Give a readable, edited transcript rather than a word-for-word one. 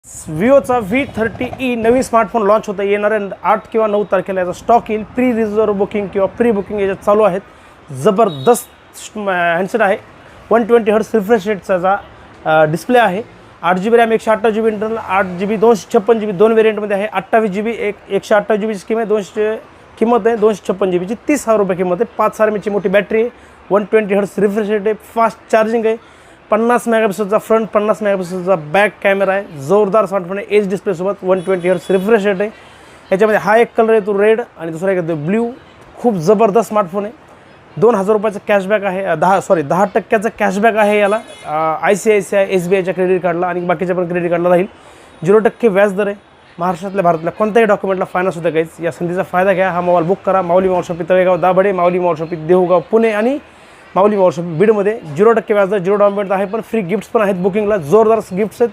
विवोचा V30e नवीन smartphone launch होता येणाऱ्या 8 किंवा 9 तारखेला याचा स्टॉक येईल. प्री रिझर्व बुकिंग किंवा प्री बुकिंग याच्यात चालू आहेत. जबरदस्त हँडसेट आहे. 120 हर्ट्ज रिफ्रेश रेटचा डिस्प्ले आहे. 8GB RAM 128 GB internal 8GB 256 GB दोन व्हेरियंटमध्ये आहे. 28 GB 128 GB ची किंमत आहे 256 GB ची 30,000 रुपये किंमत आहे. 5000 mAh ची मोठी बॅटरी आहे. 120 हर्ट्ज रिफ्रेश रेट आहे. फास्ट चार्जिंग आहे. 50 मेगापिक्सलचा फ्रंट 50 मेगापिक्सलचा बॅक कॅमेरा आहे. जोरदार स्मार्टफोन आहे. एच डिस्प्ले सोबत 120 हर्ट्ज रिफ्रेश रेट आहे. याच्यामध्ये हा एक कलर आहे तो रेड आणि दुसरा एक आहे ब्ल्यू. खूप जबरदस्त स्मार्टफोन आहे. 2000 रुपयाचा कॅशबॅक आहे. 10% कॅशबॅक आहे याला. ICICI SBIच्या क्रेडिट कार्डला आणि बाकीच्या पण क्रेडिट कार्डला राहील. 0% व्याज दर आहे. महाराष्ट्रातल्या कोणत्याही डॉक्युमेंटला फायनान्स होतं काहीच. या संधीचा फायदा घ्या. हा मोबाईल बुक करा. माऊली मोबाईल शॉपी तळेगाव दाभाडे, माऊली मोबाईल शॉपी देऊगाव पुणे आणि माऊली मोबाईल शॉपी बीडमध्ये. 0% व्याज दर 0 डाऊन पेमेंट आहे. पण फ्री गिफ्ट्स पण आहेत बुकिंगला. जोरदार गिफ्ट्स आहेत.